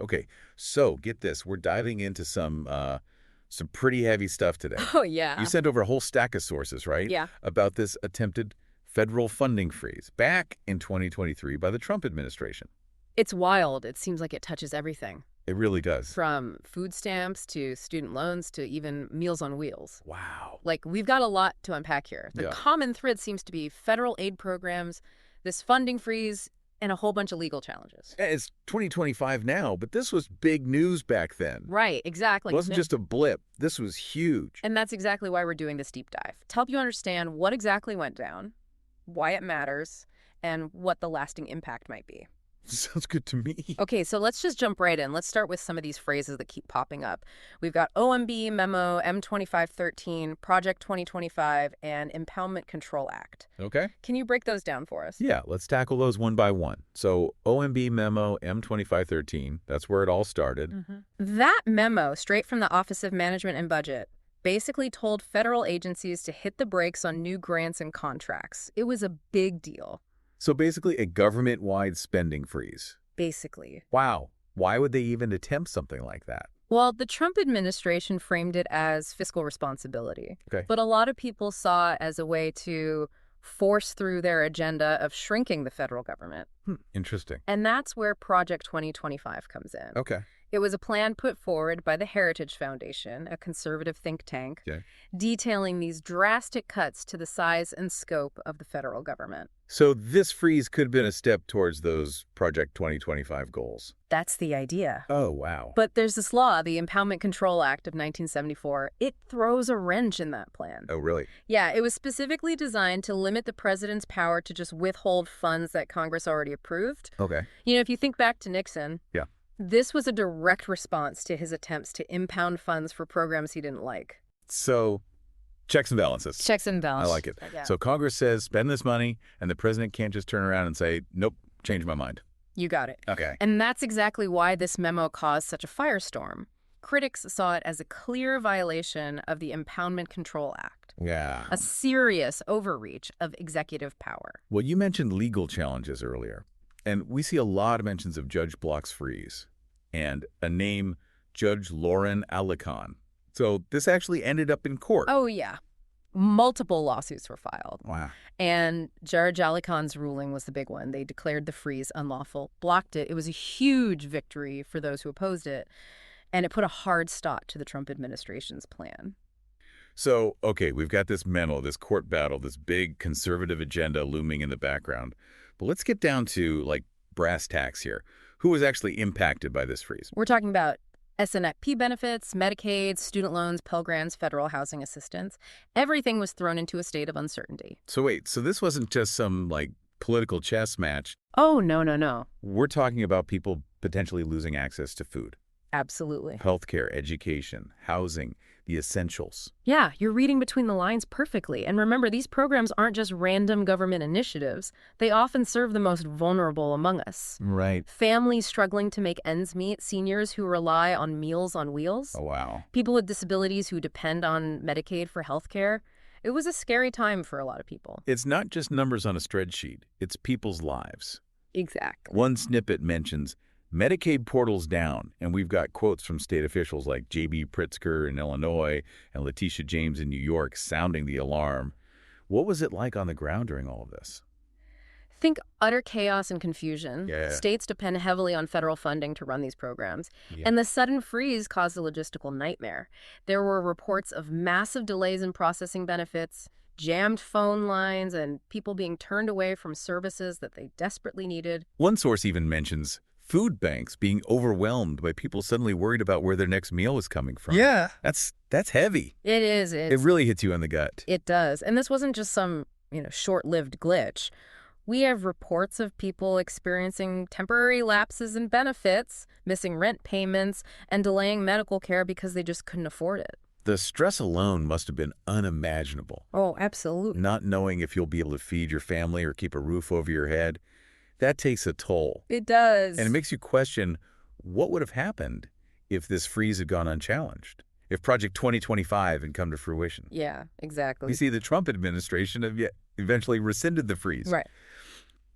Okay, so get this. We're diving into some pretty heavy stuff today. Oh, You yeah. sent over a whole stack of sources, right? Yeah. About this attempted federal funding freeze back in 2023 by the Trump administration. It's wild. It seems like it touches everything, It really does. from food stamps to student loans to even Meals on Wheels. Wow. Like, we've got a lot to unpack here. The Yeah. common thread seems to be federal aid programs, this funding freeze, and a whole bunch of legal challenges. It's 2025 now, but this was big news back then. Right, exactly. It wasn't just a blip. This was huge. And that's exactly why we're doing this deep dive, to help you understand what exactly went down, why it matters, and what the lasting impact might be. Sounds good to me. Okay, so let's just jump right in. Let's start with some of these phrases that keep popping up. We've got OMB, Memo, M2513, Project 2025, and Impoundment Control Act. Okay. Can you break those down for us? Yeah, let's tackle those one by one. So OMB memo M2513, that's where it all started. That memo, straight from the Office of Management and Budget, basically told federal agencies to hit the brakes on new grants and contracts. It was a big deal, So basically a government-wide spending freeze. basically. Wow. Why would they even attempt something like that? Well, the Trump administration framed it as fiscal responsibility. Okay. But a lot of people saw it as a way to force through their agenda of shrinking the federal government. Interesting. And that's where Project 2025 comes in. Okay. It was a plan put forward by the Heritage Foundation, a conservative think tank, Okay. detailing these drastic cuts to the size and scope of the federal government. So this freeze could have been a step towards those Project 2025 goals. That's the idea. Oh, wow. But there's this law, the Impoundment Control Act of 1974. It throws a wrench in that plan. Oh, really? Yeah, it was specifically designed to limit the president's power to just withhold funds that Congress already approved. Okay. You know, if you think back to Nixon, Yeah. this was a direct response to his attempts to impound funds for programs he didn't like. So checks and balances. Checks and I balances. like it. Yeah. So Congress says spend this money, and the president can't just turn around and say, nope, change my mind. You got it. Okay. And that's exactly why this memo caused such a firestorm. Critics saw it as a clear violation of the Impoundment Control Act, Yeah. a serious overreach of executive power. Well, you mentioned legal challenges earlier, and we see a lot of mentions of Judge Block's freeze and a name, Judge Lauren Alicon. So this actually ended up in court. Oh, yeah. Multiple lawsuits were filed. Wow. And Judge Alicon's ruling was the big one. They declared the freeze unlawful, blocked it. It was a huge victory for those who opposed it, and it put a hard stop to the Trump administration's plan. So, okay, we've got this memo, this court battle, this big conservative agenda looming in the background. But let's get down to, like, brass tacks here. Who was actually impacted by this freeze? We're talking about SNFP benefits, Medicaid, student loans, Pell Grants, federal housing assistance. Everything was thrown into a state of uncertainty. So wait, so this wasn't just some, like, political chess match. Oh, no, no, no. We're talking about people potentially losing access to food, Absolutely. healthcare, education, housing, the essentials. Yeah, you're reading between the lines perfectly. And remember, these programs aren't just random government initiatives. They often serve the most vulnerable among us. Right. Families struggling to make ends meet, seniors who rely on Meals on Wheels, Oh, wow. people with disabilities who depend on Medicaid for health care. It was a scary time for a lot of people. It's not just numbers on a spreadsheet. It's people's lives. Exactly. One snippet mentions Medicaid portals down, and we've got quotes from state officials like J.B. Pritzker in Illinois and Letitia James in New York sounding the alarm. What was it like on the ground during all of this? Think utter chaos and confusion. Yeah. States depend heavily on federal funding to run these programs. Yeah. And the sudden freeze caused a logistical nightmare. There were reports of massive delays in processing benefits, jammed phone lines, and people being turned away from services that they desperately needed. One source even mentions food banks being overwhelmed by people suddenly worried about where their next meal is coming from. Yeah. That's heavy. It is. It really hits you in the gut. It does. And this wasn't just some, short-lived glitch. We have reports of people experiencing temporary lapses in benefits, missing rent payments, and delaying medical care because they just couldn't afford it. The stress alone must have been unimaginable. Oh, absolutely. Not knowing if you'll be able to feed your family or keep a roof over your head, that takes a toll. It does. And it makes you question what would have happened if this freeze had gone unchallenged, if Project 2025 had come to fruition. Yeah, exactly. You see, the Trump administration have eventually rescinded the freeze. Right.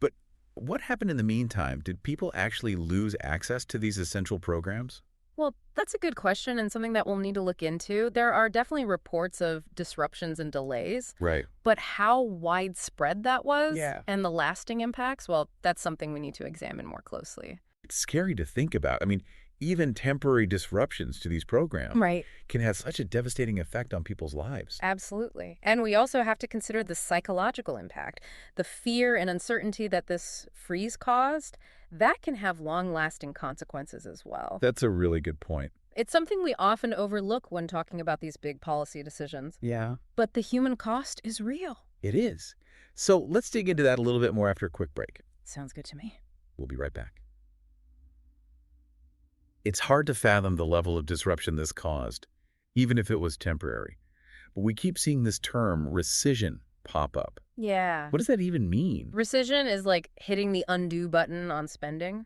But What happened in the meantime? Did people actually lose access to these essential programs? Well, that's a good question and something that we'll need to look into. There are definitely reports of disruptions and delays, Right. but how widespread that was Yeah. and the lasting impacts, well, that's something we need to examine more closely. It's scary to think about. I mean, even temporary disruptions to these programs Right. can have such a devastating effect on people's lives. Absolutely. And we also have to consider the psychological impact. The fear and uncertainty that this freeze caused, that can have long-lasting consequences as well. That's a really good point. It's something we often overlook when talking about these big policy decisions. Yeah. But the human cost is real. It is. So let's dig into that a little bit more after a quick break. Sounds good to me. We'll be right back. It's hard to fathom the level of disruption this caused, even if it was temporary. But we keep seeing this term, rescission, pop up. Yeah. What does that even mean? Rescission is like hitting the undo button on spending.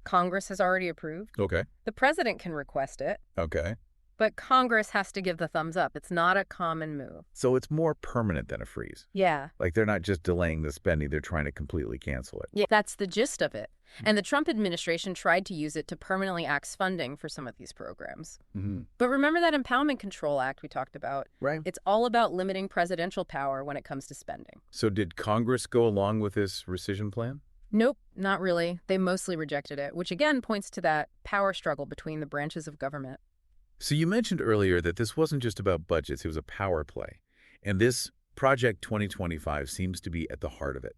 Congress has already approved. Okay. The president can request it, Okay. but Congress has to give the thumbs up. It's not a common move. So it's more permanent than a freeze. Yeah. Like they're not just delaying the spending, they're trying to completely cancel it. Yeah, that's the gist of it. And the Trump administration tried to use it to permanently axe funding for some of these programs. Mm-hmm. But remember that Impoundment Control Act we talked about? Right. It's all about limiting presidential power when it comes to spending. So did Congress go along with this rescission plan? Nope, not really. They mostly rejected it, which again points to that power struggle between the branches of government. So you mentioned earlier that this wasn't just about budgets, it was a power play. And this Project 2025 seems to be at the heart of it.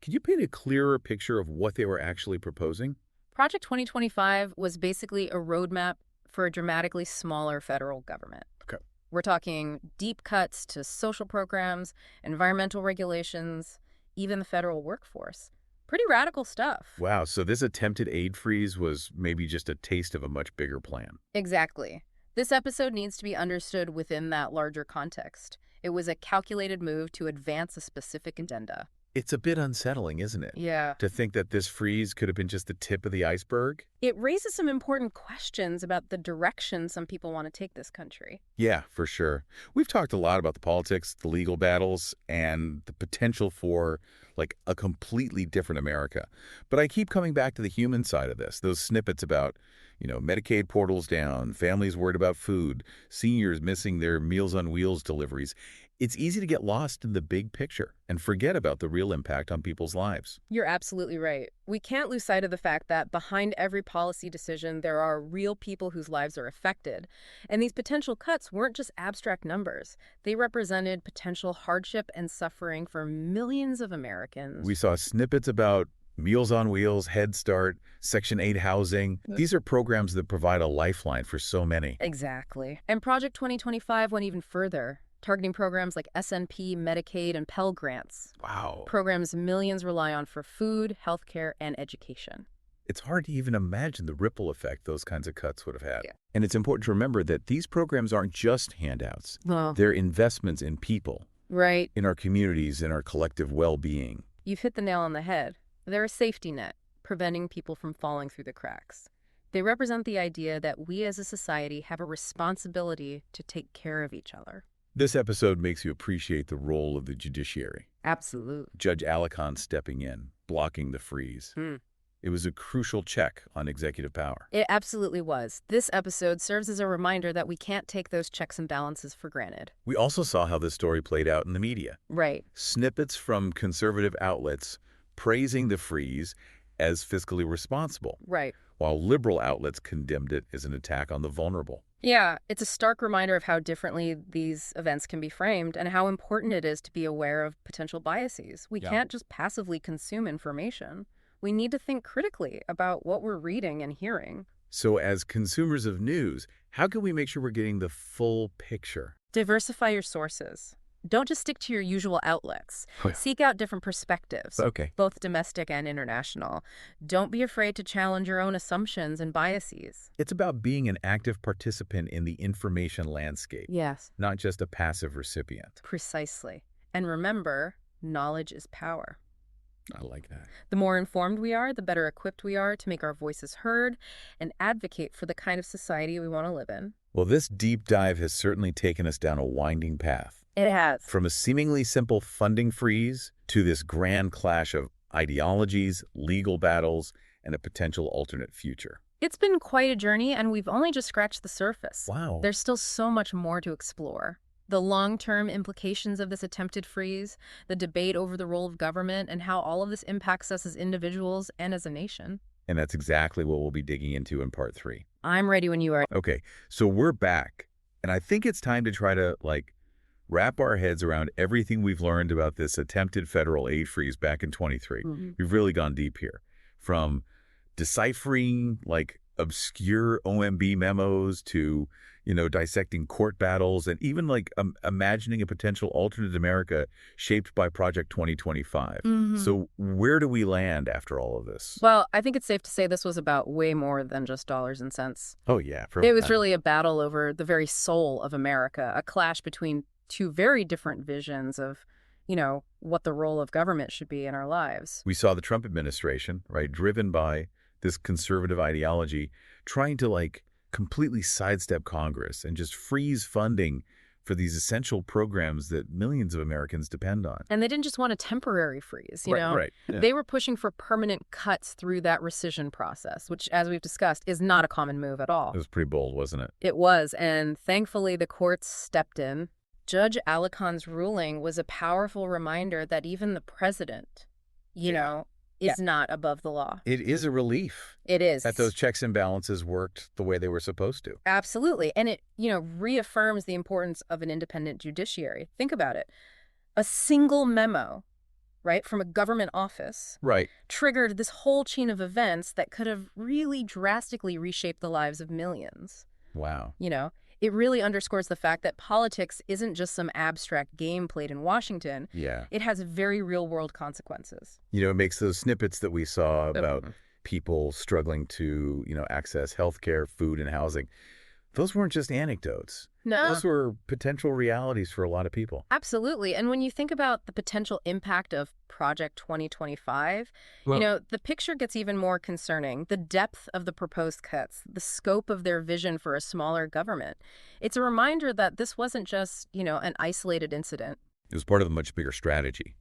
Can you paint a clearer picture of what they were actually proposing? Project 2025 was basically a roadmap for a dramatically smaller federal government. Okay. We're talking deep cuts to social programs, environmental regulations, even the federal workforce. Pretty radical stuff. Wow, so this attempted aid freeze was maybe just a taste of a much bigger plan. Exactly. This episode needs to be understood within that larger context. It was a calculated move to advance a specific agenda. It's a bit unsettling, isn't it? Yeah. To think that this freeze could have been just the tip of the iceberg? It raises some important questions about the direction some people want to take this country. Yeah, for sure. We've talked a lot about the politics, the legal battles, and the potential for, like, a completely different America. But I keep coming back to the human side of this, those snippets about, Medicaid portals down, families worried about food, seniors missing their Meals on Wheels deliveries. It's easy to get lost in the big picture and forget about the real impact on people's lives. You're absolutely right. We can't lose sight of the fact that behind every policy decision, there are real people whose lives are affected. And these potential cuts weren't just abstract numbers. They represented potential hardship and suffering for millions of Americans. We saw snippets about Meals on Wheels, Head Start, Section 8 housing. These are programs that provide a lifeline for so many. Exactly. And Project 2025 went even further, targeting programs like SNP, Medicaid, and Pell Grants. Wow. Programs millions rely on for food, healthcare, and education. It's hard to even imagine the ripple effect those kinds of cuts would have had. Yeah. And it's important to remember that these programs aren't just handouts. Well, They're investments in people, right. in our communities, in our collective well-being. You've hit the nail on the head. They're a safety net, preventing people from falling through the cracks. They represent the idea that we as a society have a responsibility to take care of each other. This episode makes you appreciate the role of the judiciary. Absolutely. Judge Alicorn stepping in, blocking the freeze. It was a crucial check on executive power. It absolutely was. This episode serves as a reminder that we can't take those checks and balances for granted. We also saw how this story played out in the media. Right. Snippets from conservative outlets praising the freeze as fiscally responsible, Right. while liberal outlets condemned it as an attack on the vulnerable. Yeah, it's a stark reminder of how differently these events can be framed and how important it is to be aware of potential biases. We can't just passively consume information. We need to think critically about what we're reading and hearing. So as consumers of news, how can we make sure we're getting the full picture? Diversify your sources. Don't just stick to your usual outlets. Oh, yeah. Seek out different perspectives, Okay. both domestic and international. Don't be afraid to challenge your own assumptions and biases. It's about being an active participant in the information landscape, Yes, not just a passive recipient. precisely. And remember, knowledge is power. I like that. The more informed we are, the better equipped we are to make our voices heard and advocate for the kind of society we want to live in. Well, this deep dive has certainly taken us down a winding path. It has. From a seemingly simple funding freeze to this grand clash of ideologies, legal battles, and a potential alternate future. It's been quite a journey, and we've only just scratched the surface. Wow. There's still so much more to explore. The long-term implications of this attempted freeze, the debate over the role of government, and how all of this impacts us as individuals and as a nation. And that's exactly what we'll be digging into in part 3. I'm ready when you are. Okay, so we're back, and I think it's time to try to, wrap our heads around everything we've learned about this attempted federal aid freeze back in 23. We've really gone deep here. From deciphering, obscure OMB memos to, dissecting court battles and even, imagining a potential alternate America shaped by Project 2025. So where do we land after all of this? Well, I think it's safe to say this was about way more than just dollars and cents. Oh, yeah. It was really a battle over the very soul of America, a clash between two very different visions of, what the role of government should be in our lives. We saw the Trump administration, right, driven by this conservative ideology, trying to, completely sidestep Congress and just freeze funding for these essential programs that millions of Americans depend on. And they didn't just want a temporary freeze, you know? Right. Yeah. They were pushing for permanent cuts through that rescission process, which, as we've discussed, is not a common move at all. It was pretty bold, wasn't it? It was, and thankfully the courts stepped in. Judge Alicon's ruling was a powerful reminder that even the president, is not above the law. It is a relief. It is. That those checks and balances worked the way they were supposed to. Absolutely. And it, reaffirms the importance of an independent judiciary. Think about it. A single memo, right, from a government office triggered this whole chain of events that could have really drastically reshaped the lives of millions. Wow. It really underscores the fact that politics isn't just some abstract game played in Washington. Yeah. It has very real-world consequences. It makes those snippets that we saw about people struggling to, access healthcare, food, and housing. Those weren't just anecdotes. No. Those were potential realities for a lot of people. Absolutely. And when you think about the potential impact of Project 2025, the picture gets even more concerning. The depth of the proposed cuts, the scope of their vision for a smaller government. It's a reminder that this wasn't just, an isolated incident. It was part of a much bigger strategy.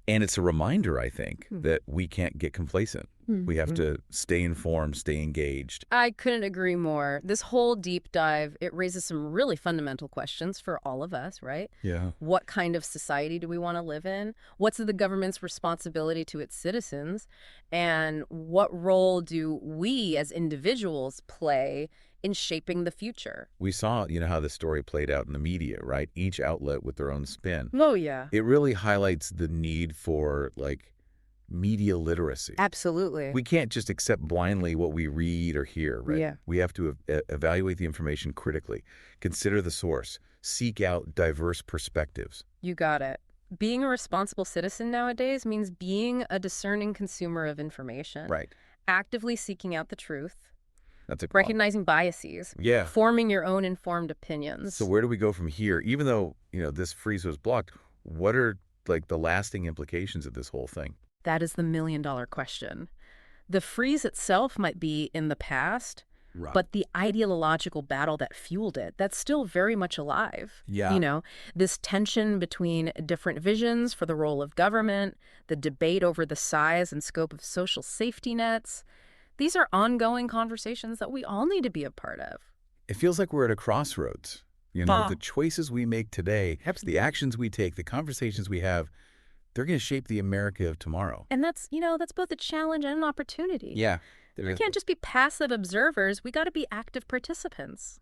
And it's a reminder, I think, that we can't get complacent. We have to stay informed, stay engaged. I couldn't agree more. This whole deep dive, it raises some really fundamental questions for all of us, right? Yeah. What kind of society do we want to live in? What's the government's responsibility to its citizens? And what role do we as individuals play in shaping the future? We saw, how the story played out in the media, right? Each outlet with their own spin. Oh, yeah. It really highlights the need for, media literacy. Absolutely. We can't just accept blindly what we read or hear, right? Yeah. We have to evaluate the information critically, consider the source, seek out diverse perspectives. You got it. Being a responsible citizen nowadays means being a discerning consumer of information. Right. Actively seeking out the truth. That's a recognizing biases. Yeah. Forming your own informed opinions. So where do we go from here? Even though, this freeze was blocked, what are, the lasting implications of this whole thing? That is the million-dollar question. The freeze itself might be in the past, but the ideological battle that fueled it, that's still very much alive. Yeah. This tension between different visions for the role of government, the debate over the size and scope of social safety nets. These are ongoing conversations that we all need to be a part of. It feels like we're at a crossroads. The choices we make today, the actions we take, the conversations we have, they're going to shape the America of tomorrow. And that's both a challenge and an opportunity. Yeah. We can't just be passive observers. We got to be active participants.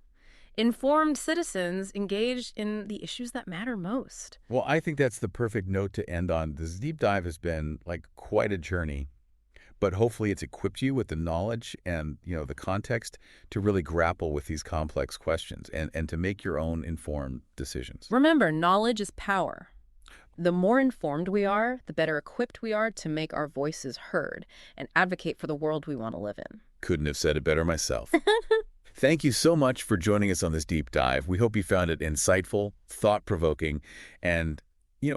Informed citizens engaged in the issues that matter most. Well, I think that's the perfect note to end on. This deep dive has been quite a journey, but hopefully it's equipped you with the knowledge and, the context to really grapple with these complex questions and to make your own informed decisions. Remember, knowledge is power. The more informed we are, the better equipped we are to make our voices heard and advocate for the world we want to live in. Couldn't have said it better myself. Thank you so much for joining us on this deep dive. We hope you found it insightful, thought-provoking, and,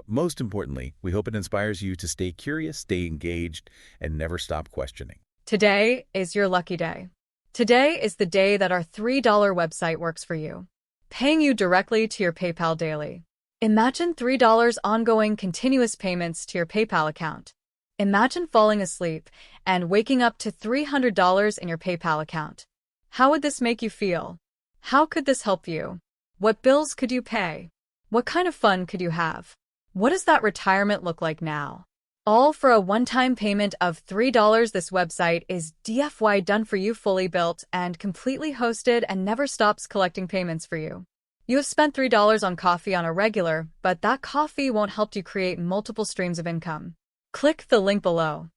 most importantly, we hope it inspires you to stay curious, stay engaged, and never stop questioning. Today is your lucky day. Today is the day that our $3 website works for you, paying you directly to your PayPal daily. Imagine $3 ongoing continuous payments to your PayPal account. Imagine falling asleep and waking up to $300 in your PayPal account. How would this make you feel? How could this help you? What bills could you pay? What kind of fun could you have? What does that retirement look like now? All for a one-time payment of $3. This website is DFY done for you, fully built and completely hosted, and never stops collecting payments for you. You have spent $3 on coffee on a regular, but that coffee won't help you create multiple streams of income. Click the link below.